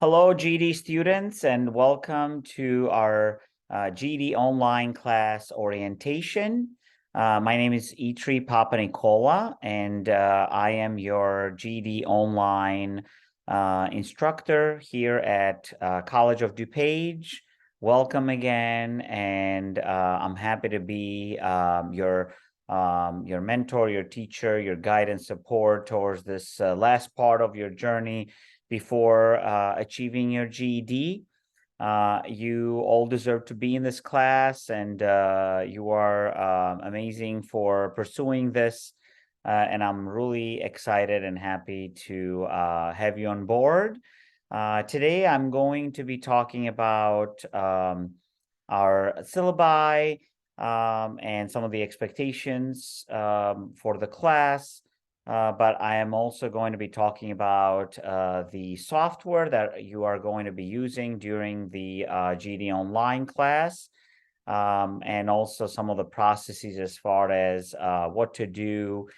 Hello, GED students, and welcome to our GED online class orientation. My name is Itri Papanikola, and I am your GED online instructor here at College of DuPage. Welcome again, and I'm happy to be your mentor, your teacher, your guide and support towards this last part of your journey before achieving your GED. You all deserve to be in this class, and you are amazing for pursuing this. And I'm really excited and happy to have you on board. Today, I'm going to be talking about our syllabi and some of the expectations for the class. But I am also going to be talking about the software that you are going to be using during the GED online class, and also some of the processes as far as what to do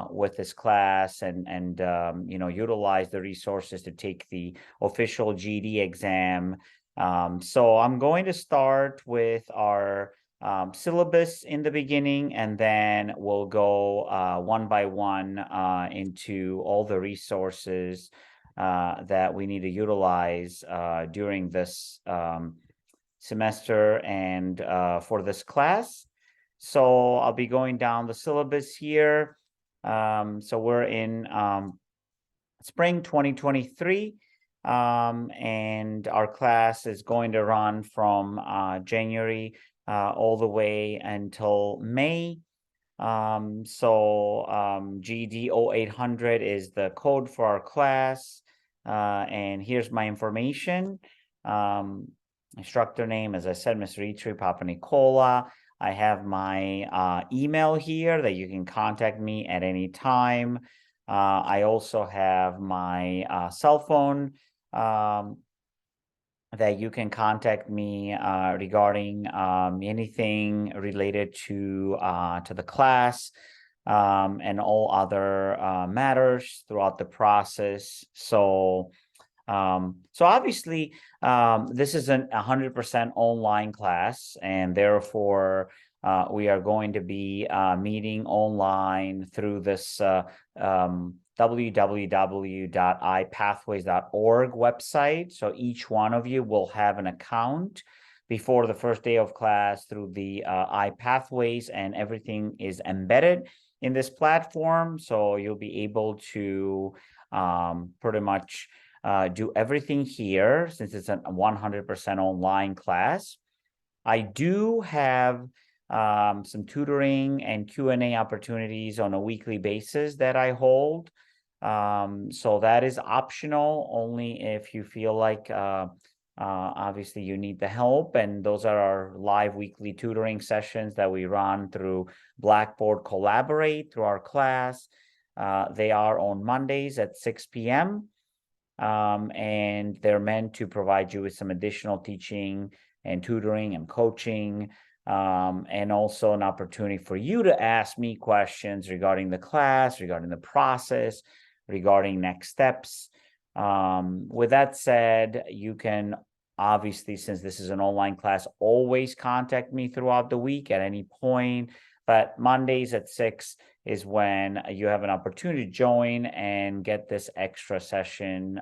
with this class and utilize the resources to take the official GED exam. So I'm going to start with our syllabus in the beginning, and then we'll go one by one into all the resources that we need to utilize during this semester and for this class. So I'll be going down the syllabus here. So we're in spring 2023. And our class is going to run from January all the way until May. GED 0800 is the code for our class. And here's my information. Instructor name, as I said, Mr. Itri Papanikola. I have my email here that you can contact me at any time. I also have my cell phone that you can contact me regarding anything related to the class and all other matters throughout the process. So obviously, this isn't 100% online class, and therefore we are going to be meeting online through this www.ipathways.org website. So each one of you will have an account before the first day of class through the iPathways, and everything is embedded in this platform. So you'll be able to pretty much do everything here since it's a 100% online class. I do have some tutoring and Q&A opportunities on a weekly basis that I hold. So that is optional only if you feel like obviously you need the help. And those are our live weekly tutoring sessions that we run through Blackboard Collaborate through our class. They are on Mondays at 6 p.m. And they're meant to provide you with some additional teaching and tutoring and coaching, and also an opportunity for you to ask me questions regarding the class, regarding the process, regarding next steps. With that said, you can obviously, since this is an online class, always contact me throughout the week at any point. But Mondays at 6 is when you have an opportunity to join and get this extra session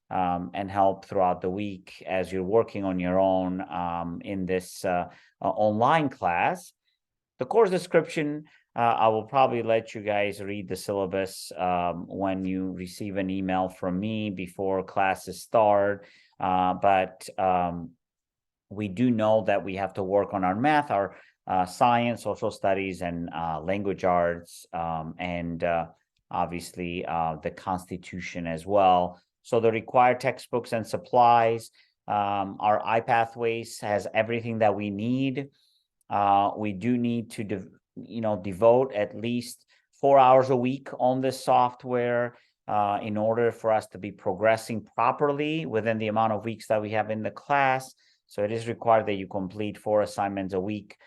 and help throughout the week as you're working on your own in this online class. The course description, I will probably let you guys read the syllabus when you receive an email from me before classes start. But we do know that we have to work on our math, our science, social studies, and language arts, and obviously the Constitution as well. So the required textbooks and supplies, our iPathways has everything that we need. We do need to devote at least 4 hours a week on this software in order for us to be progressing properly within the amount of weeks that we have in the class. So it is required that you complete 4 assignments a week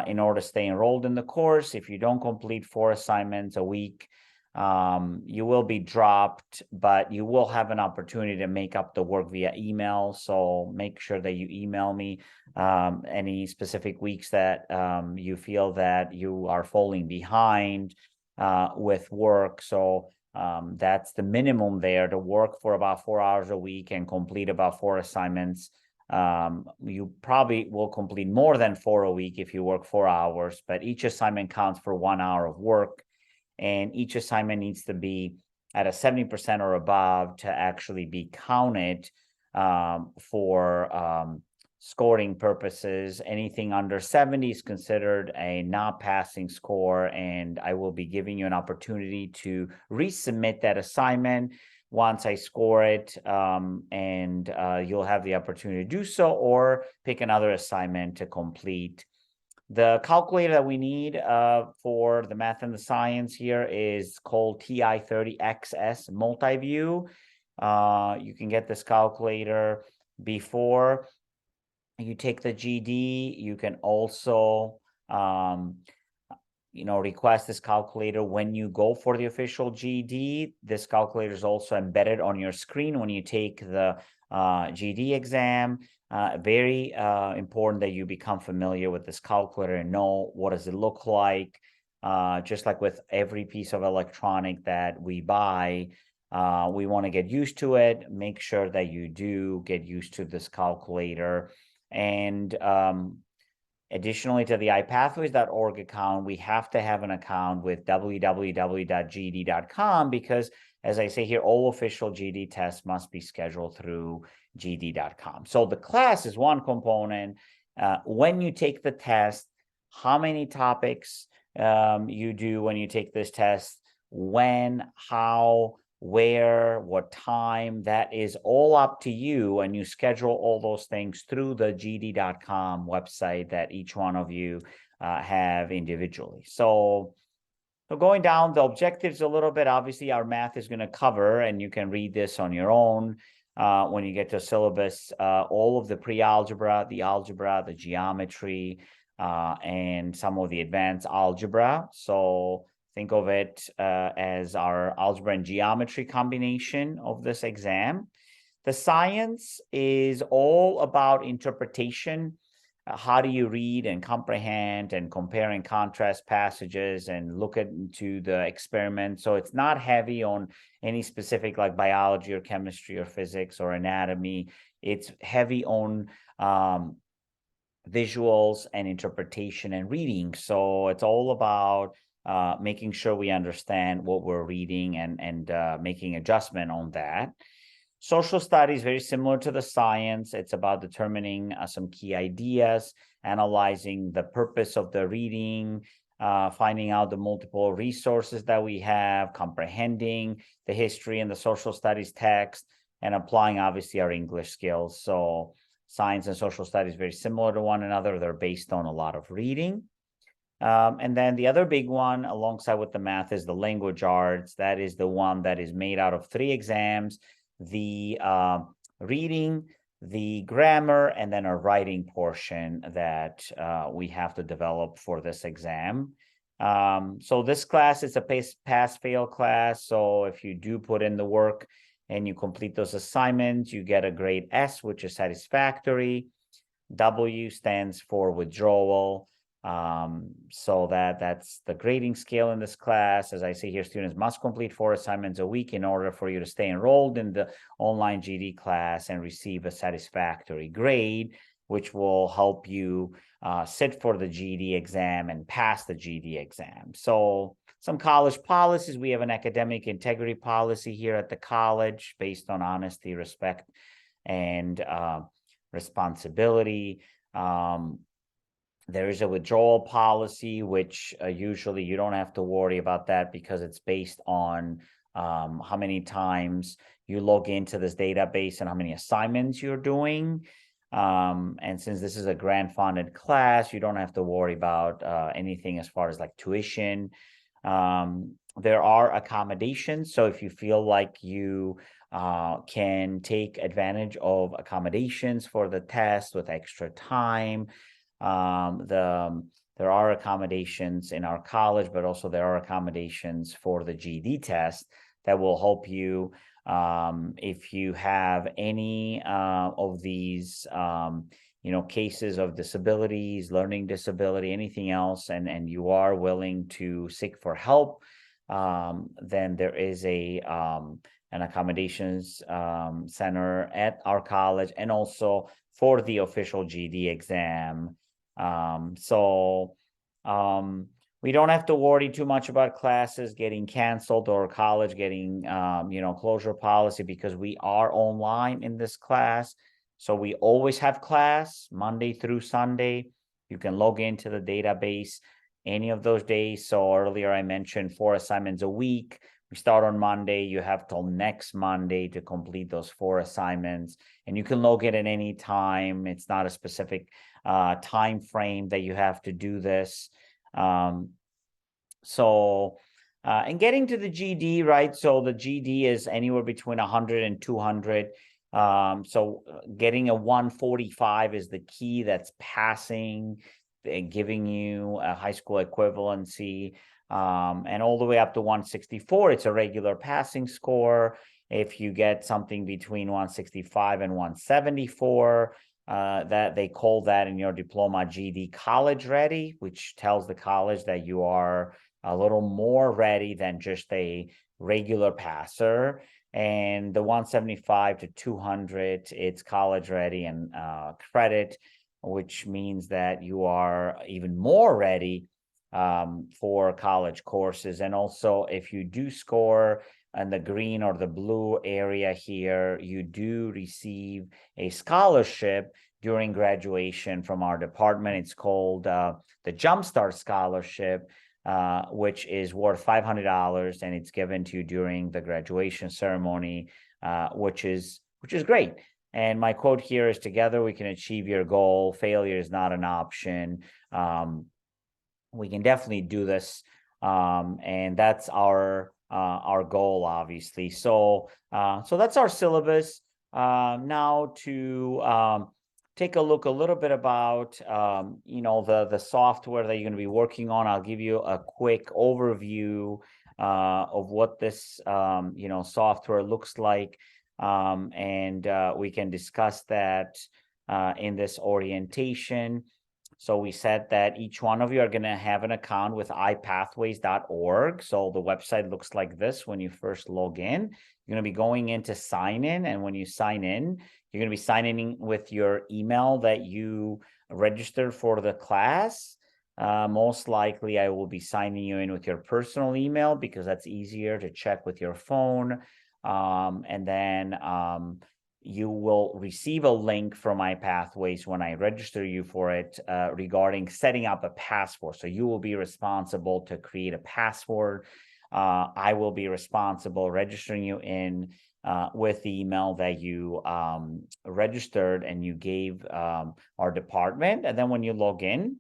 in order to stay enrolled in the course. If you don't complete 4 assignments a week, You will be dropped, but you will have an opportunity to make up the work via email. So make sure that you email me any specific weeks that you feel that you are falling behind with work. So that's the minimum there, to work for about 4 hours a week and complete about 4 assignments. You probably will complete more than 4 a week if you work 4 hours, but each assignment counts for 1 hour of work, and each assignment needs to be at a 70% or above to actually be counted for scoring purposes. Anything under 70 is considered a not passing score, and I will be giving you an opportunity to resubmit that assignment once I score it, and you'll have the opportunity to do so, or pick another assignment to complete. The calculator that we need for the math and the science here is called TI-30XS Multiview. You can get this calculator before you take the GED. You can also request this calculator when you go for the official GED. This calculator is also embedded on your screen when you take the GED exam. Very important that you become familiar with this calculator and know what does it look like. Just like with every piece of electronic that we buy, we want to get used to it. Make sure that you do get used to this calculator. And additionally to the iPathways.org account, we have to have an account with www.ged.com, because, as I say here, all official GED tests must be scheduled through ged.com. So the class is one component. When you take the test, how many topics you do when you take this test, when, how, where, what time, that is all up to you, and you schedule all those things through the ged.com website that each one of you have individually. So going down the objectives a little bit, obviously our math is going to cover, and you can read this on your own when you get to syllabus, all of the pre-algebra, the algebra, the geometry, and some of the advanced algebra. So think of it as our algebra and geometry combination of this exam. The science is all about interpretation. How do you read and comprehend and compare and contrast passages and look into the experiment? So it's not heavy on any specific like biology or chemistry or physics or anatomy. It's heavy on visuals and interpretation and reading. So it's all about making sure we understand what we're reading and making adjustment on that. Social studies, very similar to the science. It's about determining some key ideas, analyzing the purpose of the reading, finding out the multiple resources that we have, comprehending the history and the social studies text, and applying, obviously, our English skills. So science and social studies very similar to one another. They're based on a lot of reading. And then the other big one alongside with the math is the language arts. That is the one that is made out of 3 exams: the reading, the grammar, and then a writing portion that we have to develop for this exam. So this class is a pass-fail class. So if you do put in the work and you complete those assignments, you get a grade S, which is satisfactory. W stands for withdrawal. So that's the grading scale in this class. As I say here, students must complete 4 assignments a week in order for you to stay enrolled in the online GED class and receive a satisfactory grade, which will help you sit for the GED exam and pass the GED exam. So some college policies: we have an academic integrity policy here at the college based on honesty, respect, and responsibility. There is a withdrawal policy, which usually you don't have to worry about that because it's based on how many times you log into this database and how many assignments you're doing. And since this is a grant-funded class, you don't have to worry about anything as far as like tuition. There are accommodations. So if you feel like you can take advantage of accommodations for the test with extra time, the there are accommodations in our college, but also there are accommodations for the GED test that will help you if you have any of these cases of disabilities, learning disability, anything else, and you are willing to seek for help, then there is an accommodations center at our college, and also for the official GED exam. We don't have to worry too much about classes getting canceled or college getting closure policy, because we are online in this class. So we always have class Monday through Sunday. You can log into the database any of those days. So earlier I mentioned 4 assignments a week. We start on Monday. You have till next Monday to complete those 4 assignments, and you can log in at any time. It's not a specific time frame that you have to do this. And getting to the GED, right? So the GED is anywhere between 100 and 200. So getting a 145 is the key. That's passing and giving you a high school equivalency. And all the way up to 164, it's a regular passing score. If you get something between 165 and 174, that they call that in your diploma GED college ready, which tells the college that you are a little more ready than just a regular passer. And the 175 to 200, it's college ready and credit, which means that you are even more ready for college courses. And also, if you do score in the green or the blue area here, you do receive a scholarship during graduation from our department. It's called the Jumpstart Scholarship, which is worth $500, and it's given to you during the graduation ceremony, which is great. And my quote here is, "Together we can achieve your goal. Failure is not an option." We can definitely do this, and that's our goal, obviously. So that's our syllabus. Now to take a look a little bit about the software that you're going to be working on. I'll give you a quick overview of what this software looks like, and we can discuss that in this orientation. So we said that each one of you are going to have an account with ipathways.org. So the website looks like this when you first log in. You're going to be going into sign in, and when you sign in, you're going to be signing in with your email that you registered for the class. Most likely, I will be signing you in with your personal email because that's easier to check with your phone. And then you will receive a link from iPathways when I register you for it regarding setting up a password. So you will be responsible to create a password. I will be responsible registering you in with the email that you registered and you gave our department. And then when you log in,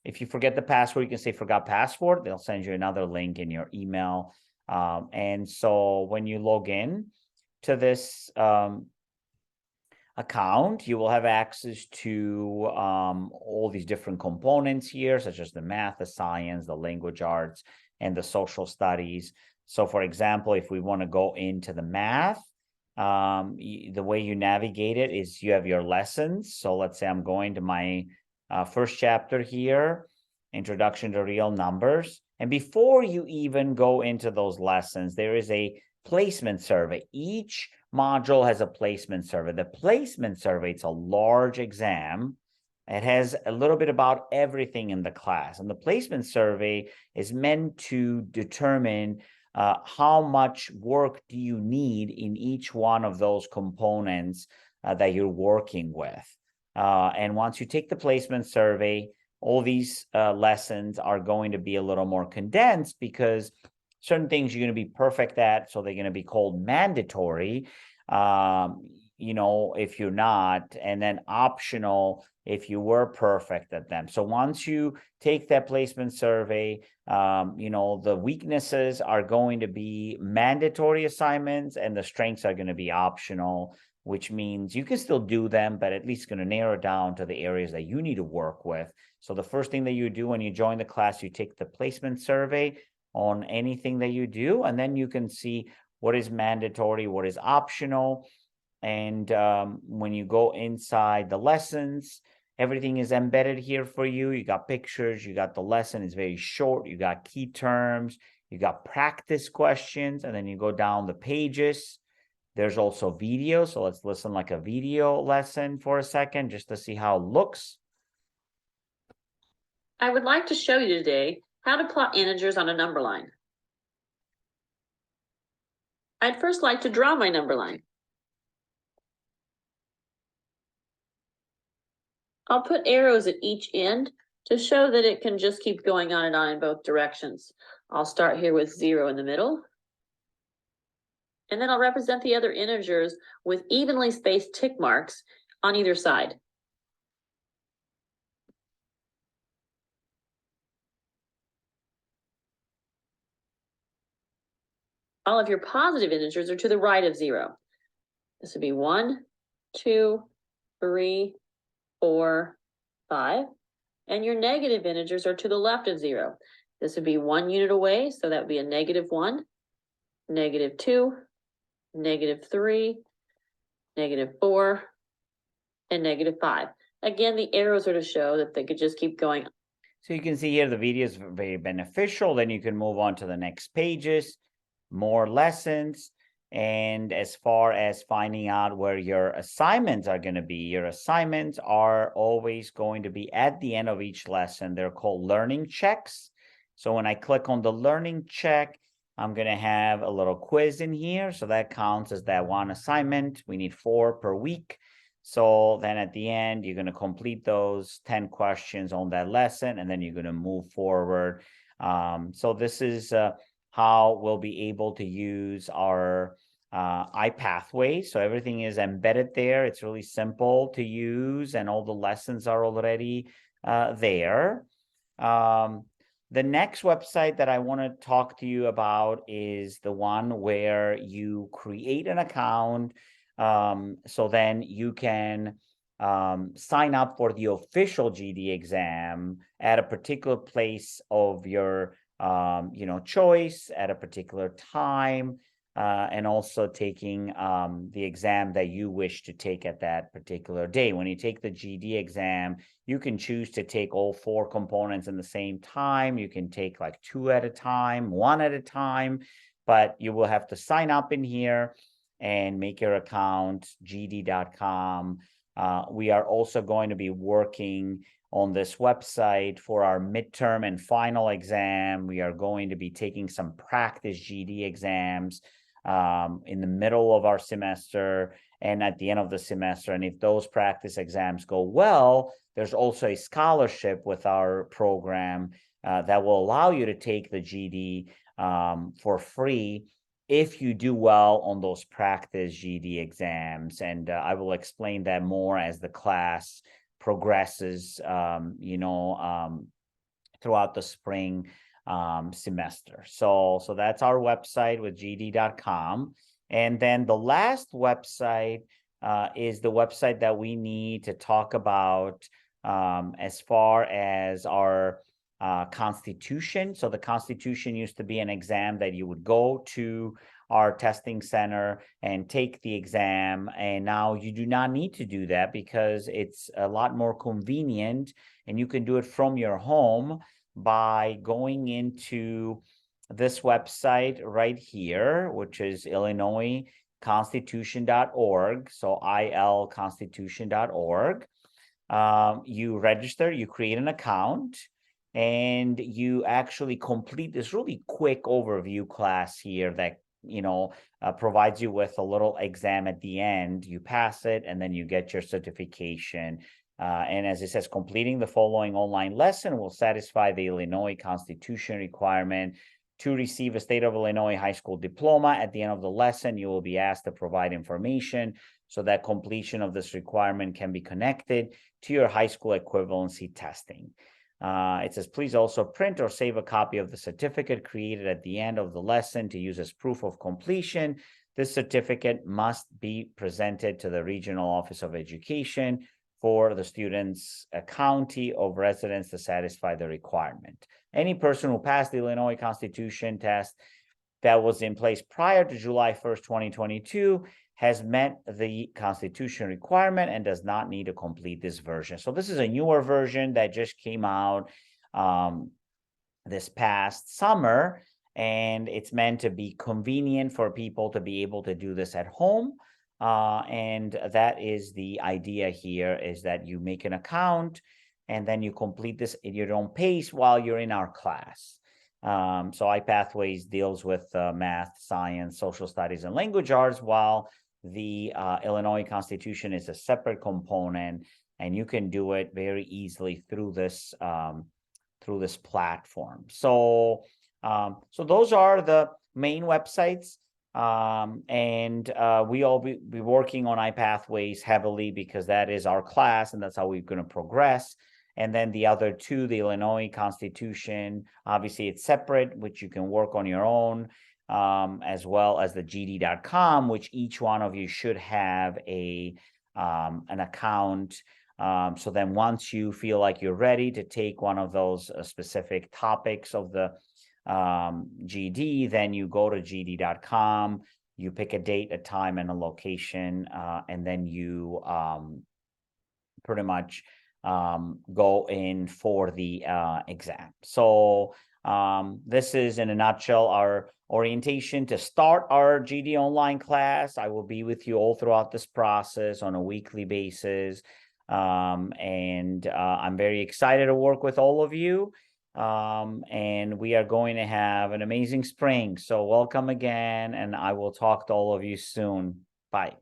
if you forget the password, you can say forgot password. They'll send you another link in your email. And so when you log in to this account, you will have access to all these different components here, such as the math, the science, the language arts, and the social studies. So for example, if we want to go into the math, the way you navigate it is you have your lessons. So let's say I'm going to my first chapter here, Introduction to Real Numbers. And before you even go into those lessons, there is a placement survey. Each module has a placement survey. The placement survey, it's a large exam. It has a little bit about everything in the class. And the placement survey is meant to determine how much work do you need in each one of those components that you're working with. And once you take the placement survey, all these lessons are going to be a little more condensed because certain things you're going to be perfect at, so they're going to be called mandatory, if you're not, and then optional if you were perfect at them. So once you take that placement survey, the weaknesses are going to be mandatory assignments and the strengths are going to be optional. which means you can still do them, but at least going to narrow down to the areas that you need to work with. So the first thing that you do when you join the class, you take the placement survey on anything that you do, and then you can see what is mandatory, what is optional. And when you go inside the lessons, everything is embedded here for you. You got pictures, you got the lesson, it's very short, you got key terms, you got practice questions, and then you go down the pages. There's also video, so let's listen like a video lesson for a second just to see how it looks. I would like to show you today how to plot integers on a number line. I'd first like to draw my number line. I'll put arrows at each end to show that it can just keep going on in both directions. I'll start here with 0 in the middle. And then I'll represent the other integers with evenly spaced tick marks on either side. All of your positive integers are to the right of 0. This would be 1, 2, 3, 4, 5. And your negative integers are to the left of 0. This would be 1 unit away, so that would be a -1, -2, -3, -4, and -5. Again, the arrows are to show that they could just keep going. So you can see here the video is very beneficial. Then you can move on to the next pages, more lessons. And as far as finding out where your assignments are going to be, your assignments are always going to be at the end of each lesson. They're called learning checks. So when I click on the learning check, I'm going to have a little quiz in here. So that counts as that one assignment. We need 4 per week. So then at the end, you're going to complete those 10 questions on that lesson, and then you're going to move forward. So this is how we'll be able to use our iPathway. So everything is embedded there. It's really simple to use, and all the lessons are already there. The next website that I want to talk to you about is the one where you create an account. So then you can sign up for the official GED exam at a particular place of your choice at a particular time, and also taking the exam that you wish to take at that particular day. When you take the GED exam, you can choose to take all 4 components in the same time. You can take like 2 at a time, 1 at a time, but you will have to sign up in here and make your account, GED.com. We are also going to be working on this website for our midterm and final exam. We are going to be taking some practice GED exams in the middle of our semester and at the end of the semester. And if those practice exams go well, there's also a scholarship with our program that will allow you to take the GED for free if you do well on those practice GED exams. And I will explain that more as the class progresses, throughout the spring semester. So that's our website with GED.com. And then the last website is the website that we need to talk about as far as our Constitution. So the Constitution used to be an exam that you would go to our testing center and take the exam. And now you do not need to do that because it's a lot more convenient, and you can do it from your home by going into this website right here, which is IllinoisConstitution.org. So ilconstitution.org. You register, you create an account, and you actually complete this really quick overview class here that provides you with a little exam at the end. You pass it, and then you get your certification. And as it says, completing the following online lesson will satisfy the Illinois Constitution requirement to receive a state of Illinois high school diploma. At the end of the lesson, you will be asked to provide information so that completion of this requirement can be connected to your high school equivalency testing. It says, please also print or save a copy of the certificate created at the end of the lesson to use as proof of completion. This certificate must be presented to the Regional Office of Education for the student's county of residence to satisfy the requirement. Any person who passed the Illinois Constitution test that was in place prior to July 1st, 2022 has met the Constitution requirement and does not need to complete this version. So this is a newer version that just came out this past summer, and it's meant to be convenient for people to be able to do this at home. And that is the idea here, is that you make an account and then you complete this at your own pace while you're in our class. So iPathways deals with math, science, social studies, and language arts, while the Illinois Constitution is a separate component, and you can do it very easily through this platform. So those are the main websites. And we all be working on iPathways heavily because that is our class and that's how we're going to progress. And then the other two, the Illinois Constitution, obviously it's separate, which you can work on your own, as well as the GED.com, which each one of you should have an account. So then once you feel like you're ready to take one of those specific topics of the GED, then you go to GED.com, you pick a date, a time, and a location, and then you pretty much go in for the exam. So this is, in a nutshell, our orientation to start our GED online class. I will be with you all throughout this process on a weekly basis. And I'm very excited to work with all of you. And we are going to have an amazing spring. So welcome again, and I will talk to all of you soon. Bye.